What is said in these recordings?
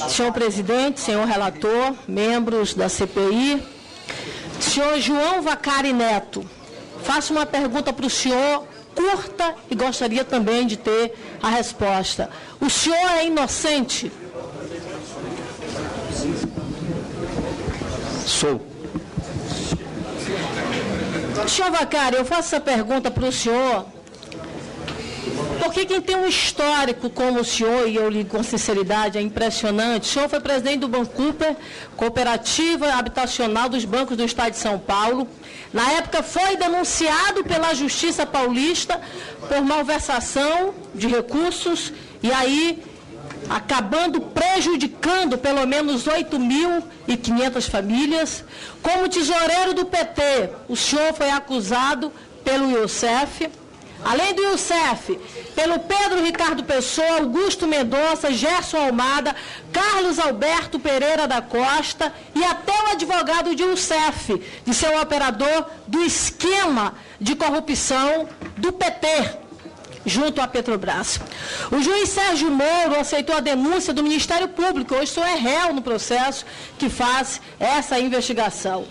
Senhor presidente, senhor relator, membros da CPI, senhor João Vacari Neto, faço uma pergunta para o senhor, curta, e gostaria também de ter a resposta. O senhor é inocente? Sou. Senhor Vacari, eu faço essa pergunta para o senhor, porque quem tem um histórico como o senhor, e eu lhe com sinceridade, é impressionante. O senhor foi presidente do Bancoper, Cooperativa Habitacional dos Bancos do Estado de São Paulo. Na época foi denunciado pela Justiça Paulista por malversação de recursos, e aí acabando prejudicando pelo menos 8.500 famílias. Como tesoureiro do PT, o senhor foi acusado pelo Youssef. Além do Youssef, pelo Pedro Ricardo Pessoa, Augusto Mendonça, Gerson Almada, Carlos Alberto Pereira da Costa e até o advogado de Youssef, de ser o operador do esquema de corrupção do PT, junto à Petrobras. O juiz Sérgio Moro aceitou a denúncia do Ministério Público, hoje o senhor é réu no processo que faz essa investigação.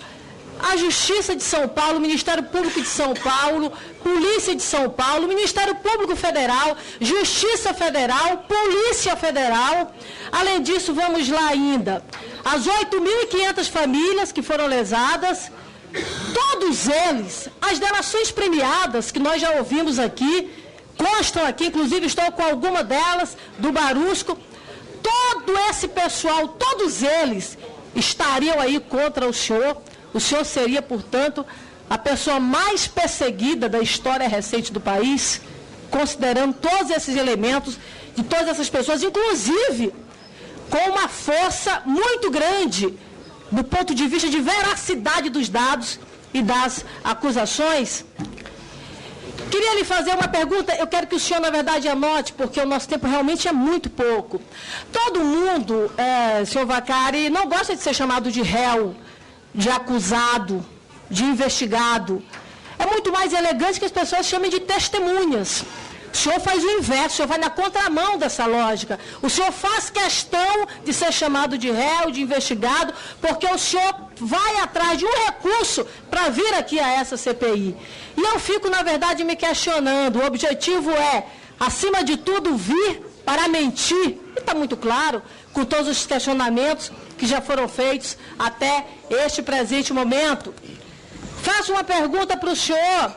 A Justiça de São Paulo, o Ministério Público de São Paulo, Polícia de São Paulo, Ministério Público Federal, Justiça Federal, Polícia Federal. Além disso, vamos lá ainda. As 8.500 famílias que foram lesadas, todos eles, as delações premiadas que nós já ouvimos aqui, constam aqui, inclusive estou com alguma delas, do Barusco, todo esse pessoal, todos eles estariam aí contra o senhor. O senhor seria, portanto, a pessoa mais perseguida da história recente do país, considerando todos esses elementos de todas essas pessoas, inclusive com uma força muito grande do ponto de vista de veracidade dos dados e das acusações. Queria lhe fazer uma pergunta, eu quero que o senhor, na verdade, anote, porque o nosso tempo realmente é muito pouco. Todo mundo, senhor Vacari, não gosta de ser chamado de réu, de acusado, de investigado. É muito mais elegante que as pessoas chamem de testemunhas. O senhor faz o inverso, o senhor vai na contramão dessa lógica. O senhor faz questão de ser chamado de réu, de investigado, porque o senhor vai atrás de um recurso para vir aqui a essa CPI. E eu fico, na verdade, me questionando. O objetivo é, acima de tudo, vir para mentir. E está muito claro, com todos os questionamentos que já foram feitos até este presente momento. Faço uma pergunta para o senhor.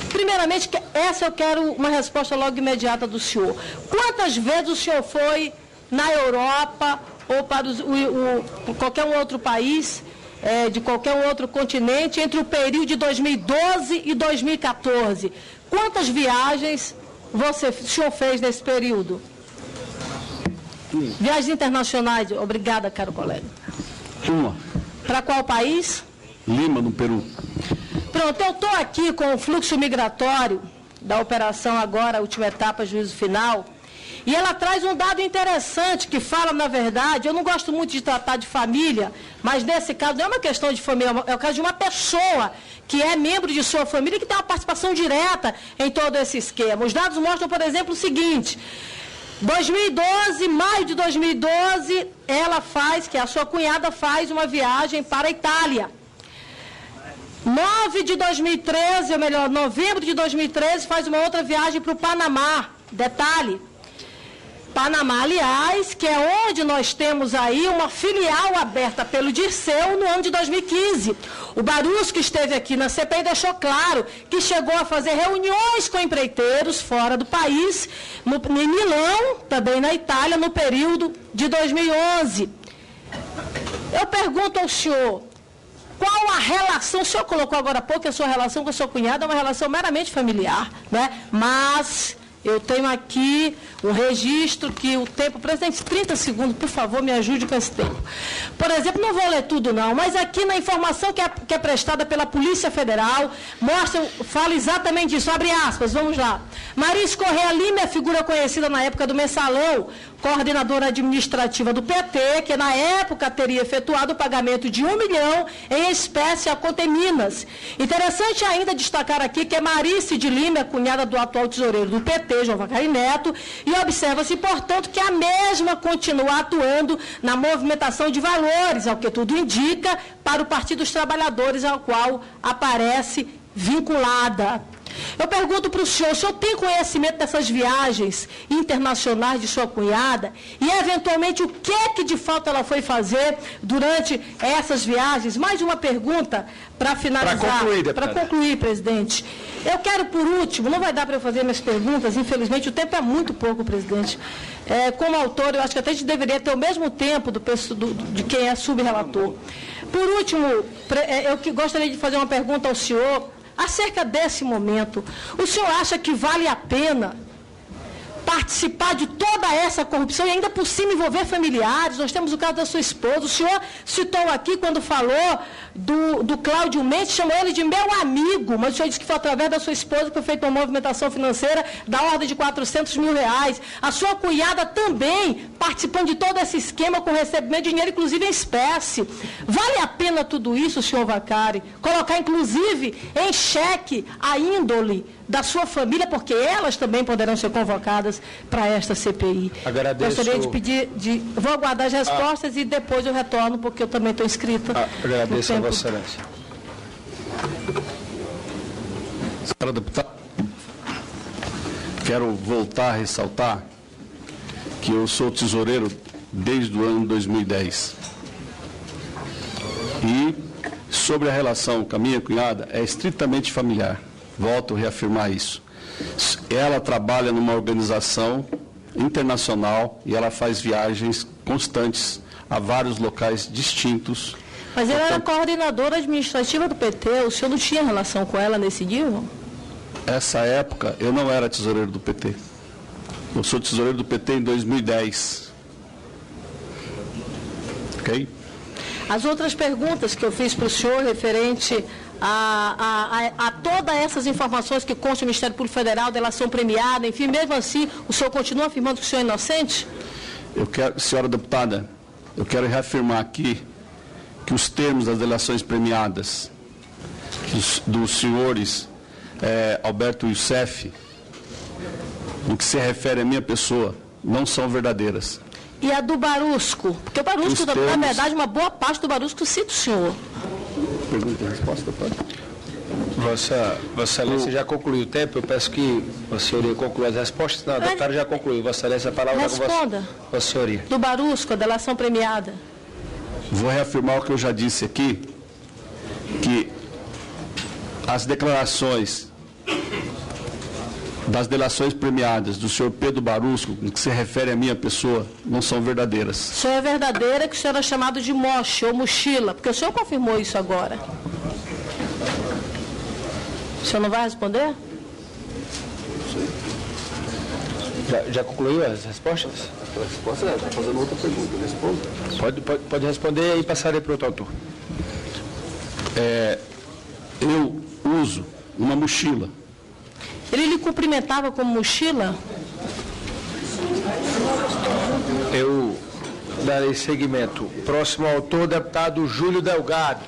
Primeiramente, essa eu quero uma resposta logo imediata do senhor. Quantas vezes o senhor foi na Europa ou para qualquer um outro país, de qualquer um outro continente, entre o período de 2012 e 2014? Quantas viagens o senhor fez nesse período? Viagens internacionais, obrigada, caro colega. Uma. Para qual país? Lima, no Peru. Pronto, eu estou aqui com o fluxo migratório da operação agora, a última etapa, juízo final, e ela traz um dado interessante que fala, na verdade, eu não gosto muito de tratar de família, mas nesse caso não é uma questão de família, é o caso de uma pessoa que é membro de sua família que tem uma participação direta em todo esse esquema. Os dados mostram, por exemplo, o seguinte: 2012, maio de 2012, ela faz, que a sua cunhada faz uma viagem para a Itália. 9 de 2013, ou melhor, novembro de 2013, faz uma outra viagem para o Panamá. Detalhe, Panamá, aliás, que é onde nós temos aí uma filial aberta pelo Dirceu no ano de 2015. O Barusco esteve aqui na CPI e deixou claro que chegou a fazer reuniões com empreiteiros fora do país, em Milão, também na Itália, no período de 2011. Eu pergunto ao senhor, qual a relação, o senhor colocou agora há pouco que a sua relação com a sua cunhada é uma relação meramente familiar, né? Mas eu tenho aqui um registro que o tempo, presidente, 30 segundos, por favor, me ajude com esse tempo. Por exemplo, não vou ler tudo não, mas aqui na informação que é prestada pela Polícia Federal, fala exatamente isso, abre aspas, vamos lá. Maris Correia Lima é figura conhecida na época do Mensalão coordenadora administrativa do PT, que na época teria efetuado o pagamento de 1 milhão em espécie à Conteminas. Interessante ainda destacar aqui que é Marice de Lima, cunhada do atual tesoureiro do PT, João Vacari Neto, e observa-se, portanto, que a mesma continua atuando na movimentação de valores, ao que tudo indica, para o Partido dos Trabalhadores, ao qual aparece vinculada. Eu pergunto para o senhor tem conhecimento dessas viagens internacionais de sua cunhada e, eventualmente, o que é que de fato ela foi fazer durante essas viagens? Mais uma pergunta para finalizar. Para concluir, presidente. Eu quero, por último, não vai dar para eu fazer minhas perguntas, infelizmente, o tempo é muito pouco, presidente. Como autor, eu acho que até a gente deveria ter o mesmo tempo de quem é subrelator. Por último, eu gostaria de fazer uma pergunta ao senhor acerca desse momento. O senhor acha que vale a pena participar de toda essa corrupção e ainda por cima envolver familiares? Nós temos o caso da sua esposa. O senhor citou aqui, quando falou do Cláudio Mendes, chamou ele de meu amigo, mas o senhor disse que foi através da sua esposa que foi feita uma movimentação financeira da ordem de R$400 mil. A sua cunhada também participando de todo esse esquema com recebimento de dinheiro, inclusive em espécie. Vale a pena tudo isso, senhor Vacari? Colocar, inclusive, em xeque a índole da sua família, porque elas também poderão ser convocadas para esta CPI. Agradeço. Gostaria de pedir, vou aguardar as respostas e depois eu retorno, porque eu também estou inscrita. Agradeço a Vossa Excelência. Senhora deputada, quero voltar a ressaltar que eu sou tesoureiro desde o ano 2010. E sobre a relação com a minha cunhada, é estritamente familiar. Volto a reafirmar isso. Ela trabalha numa organização internacional e ela faz viagens constantes a vários locais distintos. Mas ela era coordenadora administrativa do PT, o senhor não tinha relação com ela nesse nível? Essa época, eu não era tesoureiro do PT. Eu sou tesoureiro do PT em 2010. Ok? As outras perguntas que eu fiz para o senhor referente a todas essas informações que consta o Ministério Público Federal, delação premiada, enfim, mesmo assim, o senhor continua afirmando que o senhor é inocente? Senhora deputada, eu quero reafirmar aqui que os termos das delações premiadas dos senhores Alberto Youssef, no que se refere à minha pessoa, não são verdadeiras. E a do Barusco? Porque o Barusco, na verdade, uma boa parte do Barusco cita o senhor. Pergunta e resposta, pode? Vossa Excelência já concluiu o tempo, eu peço que Vossa Senhoria conclua as respostas. Não, a deputada já concluiu. Vossa Excelência, a palavra é com Vossa Senhoria. Do Barusco, a delação premiada. Vou reafirmar o que eu já disse aqui, que as declarações das delações premiadas do senhor Pedro Barusco, no que se refere à minha pessoa, não são verdadeiras. O senhor é verdadeira que o senhor era chamado de moche ou mochila, porque o senhor confirmou isso agora. O senhor não vai responder? Já concluiu as respostas? A resposta está fazendo outra pergunta. Responda. Pode responder e passarei para o outro autor. Eu uso uma mochila. Ele lhe cumprimentava como mochila? Eu darei seguimento. Próximo autor, deputado Júlio Delgado.